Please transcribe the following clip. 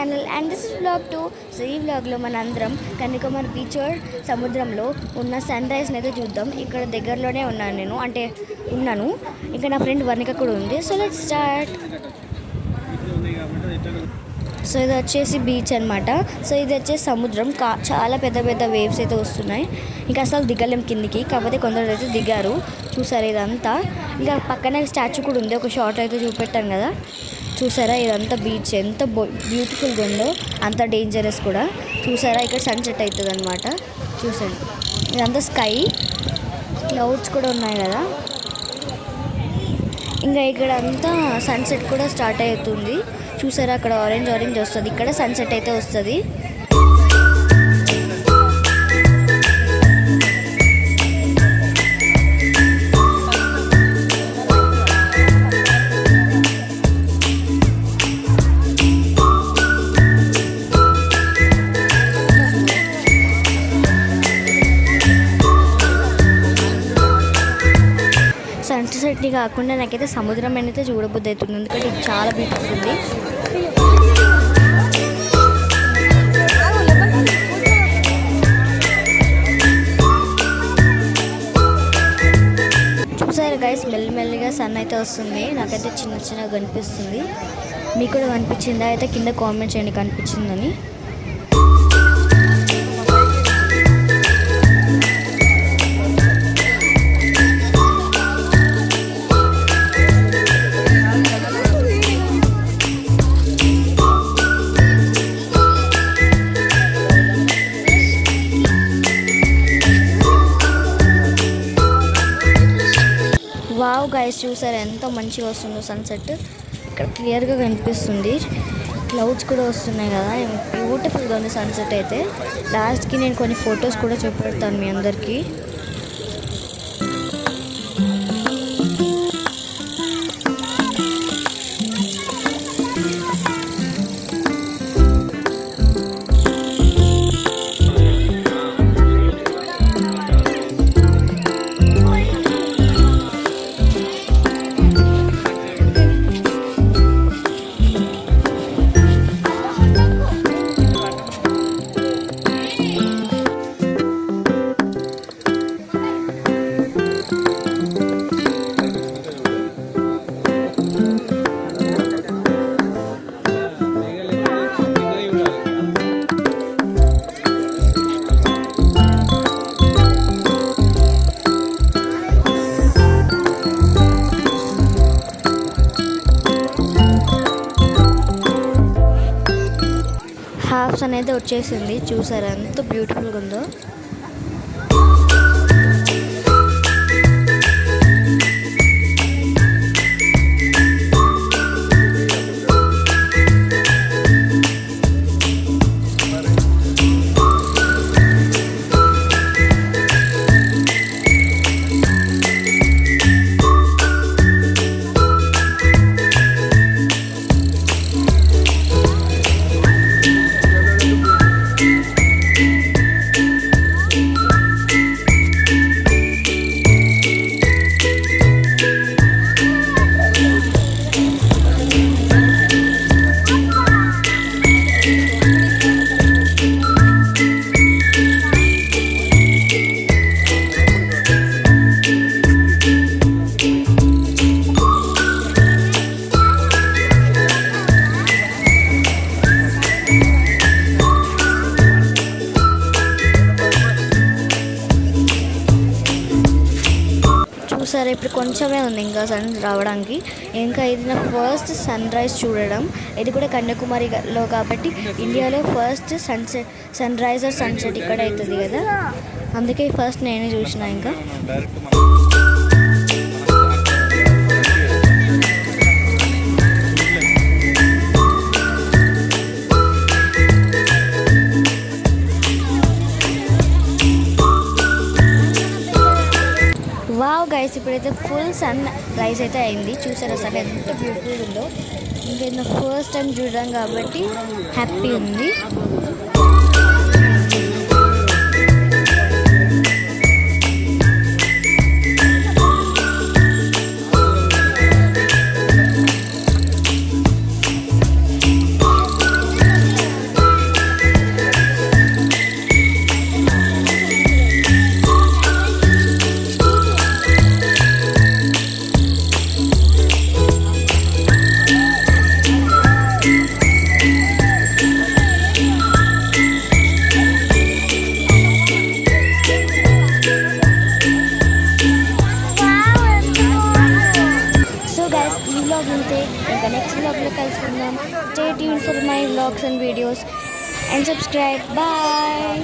Channel and this is vlog 2. So ఈ వ్లాగ్లో మన అందరం కన్యాకుమారి బీచ్ సముద్రంలో ఉన్న సన్ రైజ్ని అయితే చూద్దాం. ఇక్కడ దగ్గరలోనే ఉన్నాను. ఇంకా నా ఫ్రెండ్ వర్ణిక కూడా ఉంది. So let's start. సో ఇది వచ్చేసి బీచ్ అనమాట. సో ఇది వచ్చేసి సముద్రం. చాలా పెద్ద పెద్ద వేవ్స్ అయితే వస్తున్నాయి. ఇంకా అసలు దిగలేం కిందికి, కాకపోతే కొందరు అయితే దిగారు. చూసారా ఇదంతా. ఇంకా పక్కనే స్టాచ్యూ కూడా ఉంది. ఒక షార్ట్ అయితే చూపెట్టాను కదా, చూసారా ఇదంతా బీచ్ ఎంత బ్యూటిఫుల్గా ఉందో, అంత డేంజరస్ కూడా. చూసారా ఇక్కడ సన్సెట్ అవుతుంది అనమాట. చూసండి ఇదంతా స్కై, క్లౌడ్స్ కూడా ఉన్నాయి కదా. ఇంకా ఇక్కడ అంతా సన్సెట్ కూడా స్టార్ట్ అవుతుంది. చూసారా అక్కడ ఆరెంజ్ వస్తుంది, ఇక్కడ సన్సెట్ అయితే వస్తుంది. సన్సెట్ని కాకుండా నాకైతే సముద్రం అయితే చూడబుద్ధి అవుతుంది, ఎందుకంటే ఇది చాలా బ్యూటిఫుల్ ఉంది. చూసారు గైస్, మెల్లిమెల్లిగా సన్ అయితే వస్తుంది. నాకైతే చిన్నగా కనిపిస్తుంది. మీకు కూడా కనిపించిందా? అయితే కింద కామెంట్ చేయండి కనిపించిందని. వావ్ గైస్, చూసారు ఎంత మంచిగా వస్తుందో సన్సెట్. ఇక్కడ క్లియర్గా కనిపిస్తుంది, క్లౌడ్స్ కూడా వస్తున్నాయి కదా. బ్యూటిఫుల్గా ఉంది సన్సెట్ అయితే. లాస్ట్కి నేను కొన్ని ఫొటోస్ కూడా చూపెడతాను మీ అందరికీ. హాఫ్స్ అనేది వచ్చేసింది. చూసారా ఎంత బ్యూటిఫుల్గా ఉందో. సరే ఇప్పుడు కొంచెమే ఉంది ఇంకా సన్ రావడానికి. ఇంకా ఇది నా ఫస్ట్ సన్ రైజ్ చూడడం. ఇది కూడా కన్యాకుమారిలో కాబట్టి ఇండియాలో first sunrise or sunset ఇక్కడ అవుతుంది కదా, అందుకే ఫస్ట్ నేనే చూసిన. ఇంకా వావ్ గైస్, ఇప్పుడైతే ఫుల్ సన్ రైజ్ అయితే అయింది. చూసారా అసలు ఎంత బ్యూటిఫుల్ ఉందో. ఇంకా ఫస్ట్ టైం చూడడం కాబట్టి హ్యాపీ ఉంది. నెక్స్ట్ వ్లాగ్లో కలుసుకుందాం. Stay tune for my vlogs and videos and subscribe. Bye.